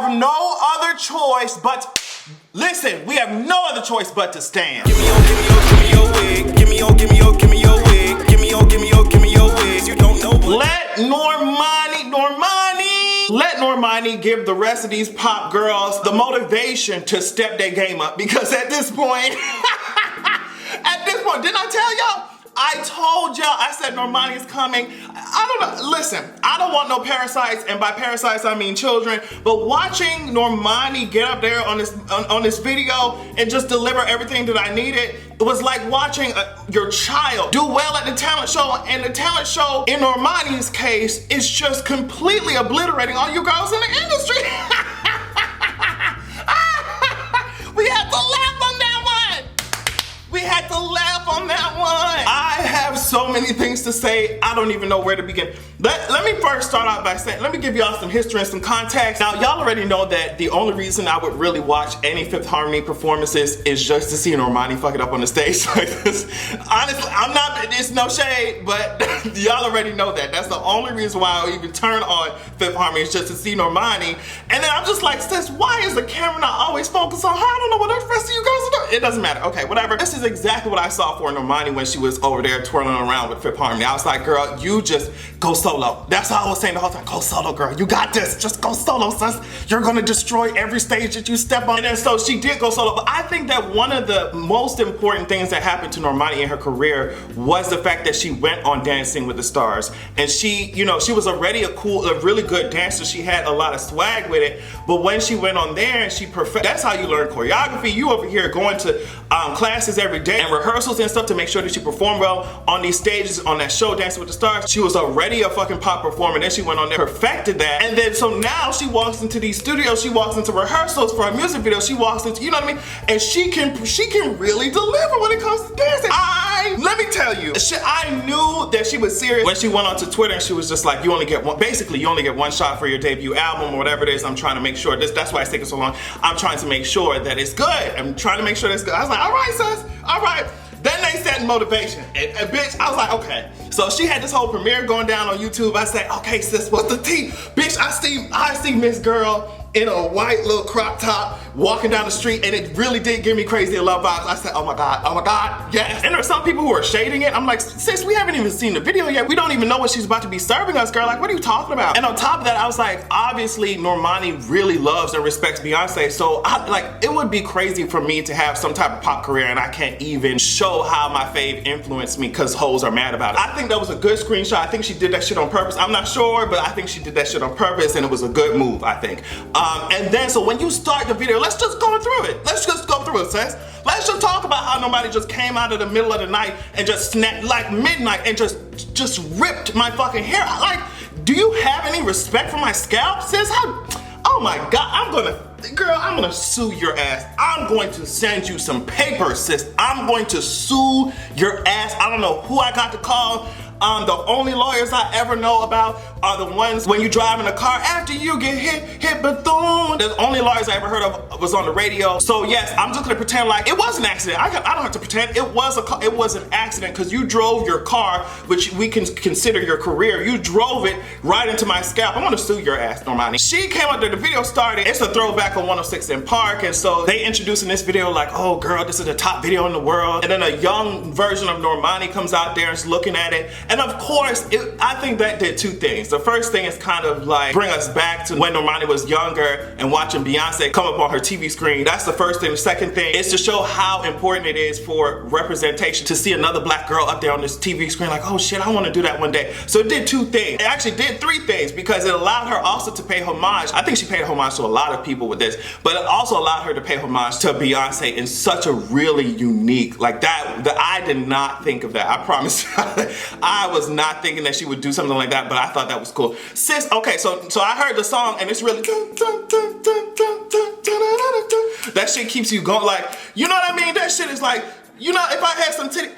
have no other choice but, listen, we have no other choice but to stand. Give me your wig. Give me your wig. Give me your wigs. You don't know what. Let Normani give the rest of these pop girls the motivation to step their game up, because at this point, didn't I tell y'all? I told y'all, I said Normani is coming. I don't know, listen, I don't want no parasites, and by parasites I mean children, but watching Normani get up there on this video and just deliver everything that I needed, it was like watching your child do well at the talent show, and the talent show, in Normani's case, is just completely obliterating all you girls in the industry. We had to laugh on that one. We had to laugh on that one. I have so many things to say, I don't even know where to begin. Let me first start out by saying, let me give y'all some history and some context. Now, y'all already know that the only reason I would really watch any Fifth Harmony performances is just to see Normani fuck it up on the stage like this. Honestly, it's no shade, but y'all already know that. That's the only reason why I'll even turn on Fifth Harmony, is just to see Normani. And then I'm just like, sis, why is the camera not always focused on her? I don't know what the rest of you girls are doing. It doesn't matter, okay, whatever. This is exactly what I saw for Normani when she was over there twirling around with Fifth Harmony. I was like, girl, you just go solo. That's all I was saying the whole time. Go solo, girl. You got this. Just go solo, sis. You're gonna destroy every stage that you step on. And then so she did go solo. But I think that one of the most important things that happened to Normani in her career was the fact that she went on Dancing with the Stars. And she, you know, she was already a really good dancer. She had a lot of swag with it. But when she went on there and she perfected, that's how you learn choreography. You over here going to classes every day and rehearsals and stuff to make sure that you perform well on these stages on that show Dancing with the Stars. She was already a fucking pop performer, then she went on there, perfected that, and then so now she walks into these studios, she walks into rehearsals for a music video, she walks into, you know what I mean, and she can really deliver when it comes to dancing. Let me tell you, I knew that she was serious when she went onto Twitter and she was just like, you only get one, basically you only get one shot for your debut album or whatever it is. I'm trying to make sure that's why it's taking so long. I'm trying to make sure that it's good. I'm trying to make sure that it's good. I was like, all right, sis, all right. Then they said motivation, and bitch, I was like, okay. So she had this whole premiere going down on YouTube. I said, okay, sis, what's the tea? Bitch, I see Miss Girl in a white little crop top walking down the street, and it really did give me crazy love vibes. I said, oh my God, yes. And there are some people who are shading it. I'm like, sis, we haven't even seen the video yet. We don't even know what she's about to be serving us, girl. Like, what are you talking about? And on top of that, I was like, obviously Normani really loves and respects Beyonce, so it would be crazy for me to have some type of pop career and I can't even show how my fave influenced me because hoes are mad about it. I think that was a good screenshot. I think she did that shit on purpose. I'm not sure, but I think she did that shit on purpose, and it was a good move, I think. And then, so when you start the video, let's just go through it. Let's just go through it, sis. Let's just talk about how nobody just came out of the middle of the night and just snapped, like midnight, and just ripped my fucking hair out. Like, do you have any respect for my scalp, sis? Oh my God, I'm gonna sue your ass. I'm going to send you some papers, sis. I'm going to sue your ass. I don't know who I got to call. The only lawyers I ever know about are the ones when you drive in a car after you get hit Bethune. The only lawyers I ever heard of was on the radio. So yes, I'm just gonna pretend like it was an accident. I don't have to pretend. It was an accident because you drove your car, which we can consider your career. You drove it right into my scalp. I'm gonna sue your ass, Normani. She came out there, the video started. It's a throwback on 106 in Park, and so they introduced in this video like, oh girl, this is the top video in the world. And then a young version of Normani comes out there and is looking at it. And of course, I think that did two things. The first thing is kind of like bring us back to when Normani was younger and watching Beyonce come up on her TV screen. That's the first thing. The second thing is to show how important it is for representation to see another black girl up there on this TV screen like, oh shit, I want to do that one day. So it did two things. It actually did three things because it allowed her also to pay homage. I think she paid homage to a lot of people with this, but it also allowed her to pay homage to Beyonce in such a really unique, like that I did not think of that. I promise. I was not thinking that she would do something like that, but I thought that was cool. Sis, okay, so I heard the song and it's really that shit keeps you going, like, you know what I mean? That shit is like, you know, if I had some titty,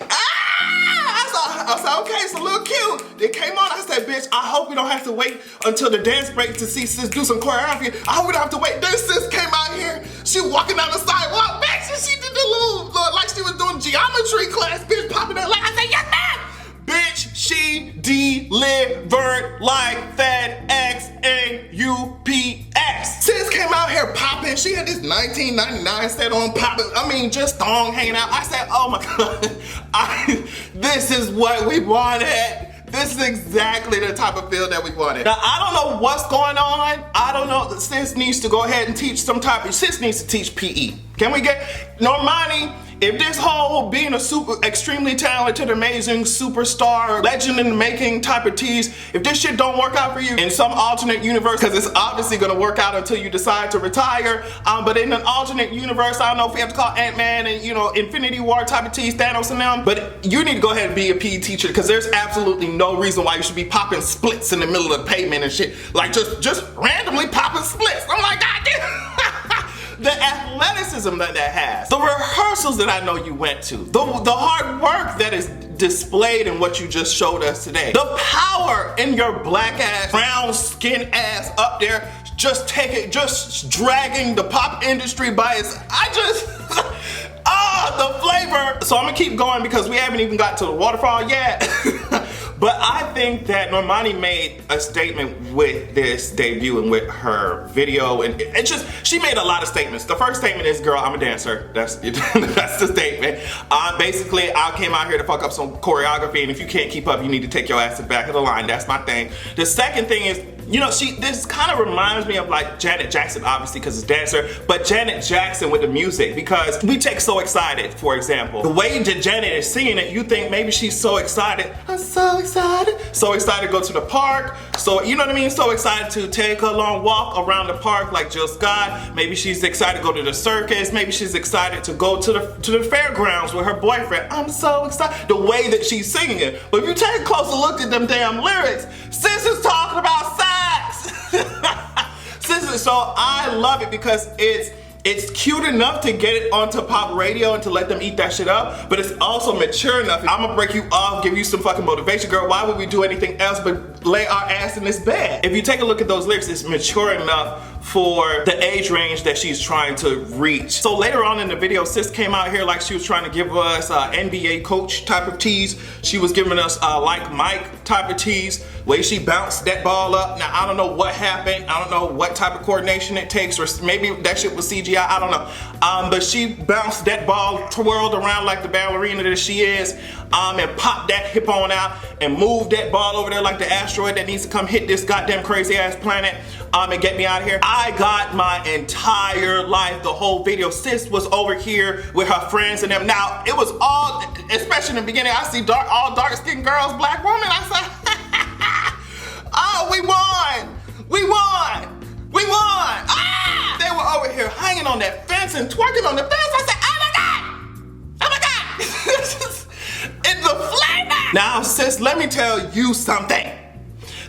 I said, okay, it's a little cute. It came on, I said, bitch, I hope we don't have to wait until the dance break to see sis do some choreography. I hope we don't have to wait. Then sis came out here, she walking down the sidewalk, bitch, and she did the little, like she was doing geometry class, bitch, popping that like, I said, yes, ma'am. Bitch, she delivered like FedEx and UPS. Yes! Sis came out here popping. She had this 1999 set on popping. I mean, just thong hanging out. I said, oh my God, this is what we wanted. This is exactly the type of feel that we wanted. Now, I don't know what's going on. I don't know. Sis needs to go ahead and teach some type of, sis needs to teach PE. Can we get, Normani, if this whole being a super, extremely talented, amazing, superstar, legend in the making type of tease, if this shit don't work out for you in some alternate universe, because it's obviously gonna work out until you decide to retire, but in an alternate universe, I don't know if we have to call Ant-Man and, you know, Infinity War type of tease, Thanos and them, but you need to go ahead and be a PE teacher, because there's absolutely no reason why you should be popping splits in the middle of the pavement and shit. Like, just randomly popping splits. I'm like, God damn. The athleticism that has, the rehearsals that I know you went to, the hard work that is displayed in what you just showed us today, the power in your black ass, brown skin ass up there, just dragging the pop industry by its, the flavor. So I'm gonna keep going because we haven't even got to the waterfall yet. But I think that Normani made a statement with this debut and with her video, and it's just, she made a lot of statements. The first statement is, girl, I'm a dancer. That's the statement. Basically, I came out here to fuck up some choreography, and if you can't keep up, you need to take your ass to the back of the line. That's my thing. The second thing is, you know, this kind of reminds me of like Janet Jackson, obviously, because it's dancer, but Janet Jackson with the music, because we take So Excited, for example. The way that Janet is singing it, you think maybe she's so excited. I'm so excited. So excited to go to the park. So, you know what I mean? So excited to take a long walk around the park like Jill Scott. Maybe she's excited to go to the circus. Maybe she's excited to go to the fairgrounds with her boyfriend. I'm so excited. The way that she's singing it. But if you take a closer look at them damn lyrics, sis is talking about sex. So I love it because it's cute enough to get it onto pop radio and to let them eat that shit up, but it's also mature enough. I'm gonna break you off, give you some fucking motivation, girl. Why would we do anything else but lay our ass in this bed? If you take a look at those lyrics, it's mature enough for the age range that she's trying to reach. So later on in the video, sis came out here like she was trying to give us NBA coach type of tease. She was giving us like Mike type of tease. Way she bounced that ball up. Now I don't know what happened. I don't know what type of coordination it takes, or maybe that shit was CGI. I don't know. But she bounced that ball, twirled around like the ballerina that she is, and popped that hip on out and moved that ball over there like the asteroid that needs to come hit this goddamn crazy ass planet and get me out of here. I got my entire life, the whole video. Sis was over here with her friends and them. Now it was all, especially in the beginning, I see all dark skinned girls, black women. I said, oh, we won! We won! We won! Ah! They were over here hanging on that fence and twerking on the fence. I said, oh my God! Oh my God! It's the flavor! Now, sis, let me tell you something.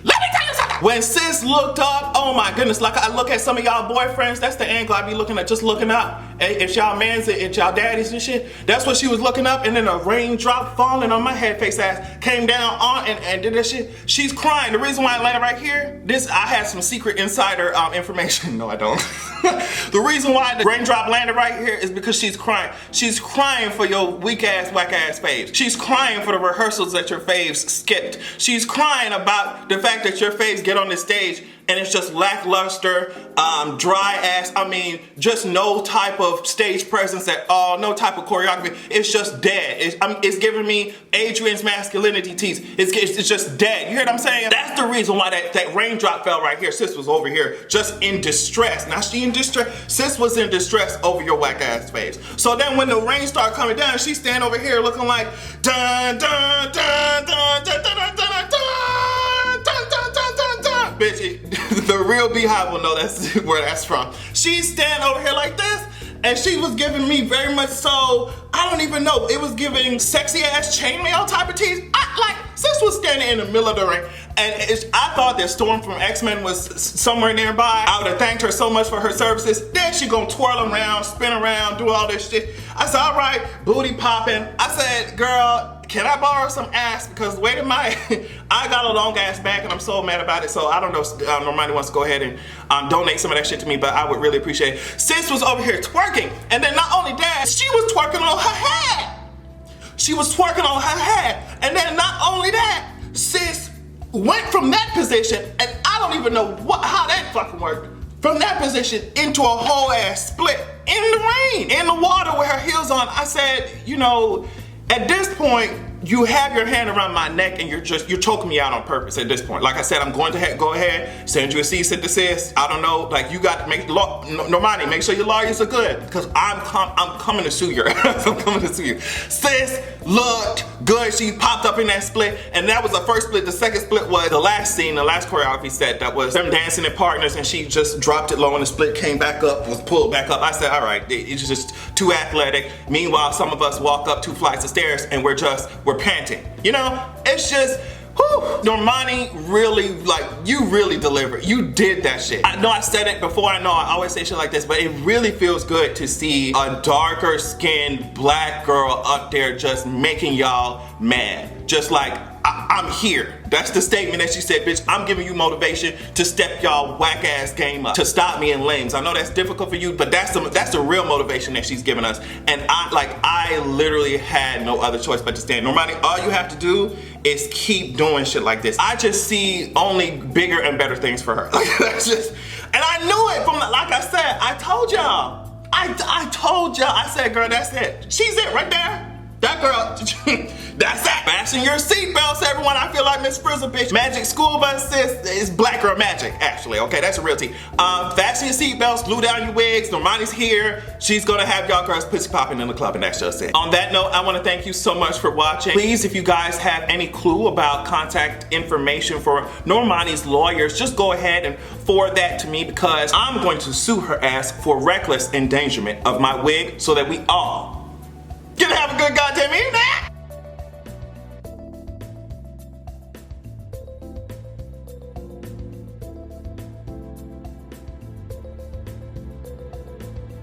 Let me tell you something. When sis looked up, oh my goodness, like I look at some of y'all boyfriends, that's the angle I be looking at, just looking up. It's y'all mans, it's y'all daddies and shit. That's what she was looking up, and then a raindrop falling on my head face ass came down on and did that shit. She's crying. The reason why I landed right here, I had some secret insider information. No, I don't. The reason why the raindrop landed right here is because she's crying. She's crying for your weak ass, whack ass faves. She's crying for the rehearsals that your faves skipped. She's crying about the fact that your faves get on this stage and it's just lackluster, dry ass, I mean, just no type of stage presence at all, no type of choreography. It's just dead. It's giving me Adrian's masculinity tease. It's just dead. You hear what I'm saying? That's the reason why that raindrop fell right here. Sis was over here just in distress. Now she in distress. Sis was in distress over your whack ass face. So then when the rain started coming down, she stand over here looking like dun dun dun dun dun dun dun dun dun dun dun dun dun dun. Bitch, the real Beehive will know that's where that's from. She stand over here like this, and she was giving me very much so, I don't even know, it was giving sexy ass chainmail type of tease. Sis was standing in the middle of the ring, and I thought that Storm from X-Men was somewhere nearby. I would have thanked her so much for her services. Then she gonna twirl around, spin around, do all this shit. I said, all right, booty popping. I said, girl, can I borrow some ass? Because wait a minute, I got a long ass back and I'm so mad about it. So I don't know if Normani wants to go ahead and donate some of that shit to me, but I would really appreciate it. Sis was over here twerking, and then not only that, she was twerking on her head. She was twerking on her head, and then not only that, sis went from that position, and I don't even know how that fucking worked, from that position into a whole ass split in the rain, in the water with her heels on. I said, you know, at this point, you have your hand around my neck and you're choking me out on purpose at this point. Like I said, I'm going to go ahead, send you a cease and desist. I don't know, like you got to make, Normani, make sure your lawyers are good because I'm coming to sue you. I'm coming to sue you. Sis looked good. She popped up in that split and that was the first split. The second split was the last scene, the last choreography set that was them dancing in partners and she just dropped it low and the split came back up, was pulled back up. I said, all right, it's just too athletic. Meanwhile, some of us walk up 2 flights of stairs and we're panting. You know, it's just, whew. Normani really, like, you really delivered. You did that shit. I know I said it before, I know I always say shit like this, but it really feels good to see a darker skinned black girl up there just making y'all mad. Just like, I'm here. That's the statement that she said, bitch, I'm giving you motivation to step y'all whack ass game up, to stop me in lanes. I know that's difficult for you, but that's the real motivation that she's giving us. And I literally had no other choice but to stand. Normani, all you have to do is keep doing shit like this. I just see only bigger and better things for her. Like, that's just, and I knew it from, like I said, I told y'all. I told y'all, I said, girl, that's it. She's it right there. That girl, that's it. Fasten your seatbelts, everyone. I feel like Miss Frizzle, bitch. Magic School Bus, sis, is black girl magic, actually. Okay, that's a real tea. Fasten your seatbelts, glue down your wigs. Normani's here. She's gonna have y'all girls pussy popping in the club, and that's just it. On that note, I wanna thank you so much for watching. Please, if you guys have any clue about contact information for Normani's lawyers, just go ahead and forward that to me because I'm going to sue her ass for reckless endangerment of my wig so that we all can have a good goddamn evening.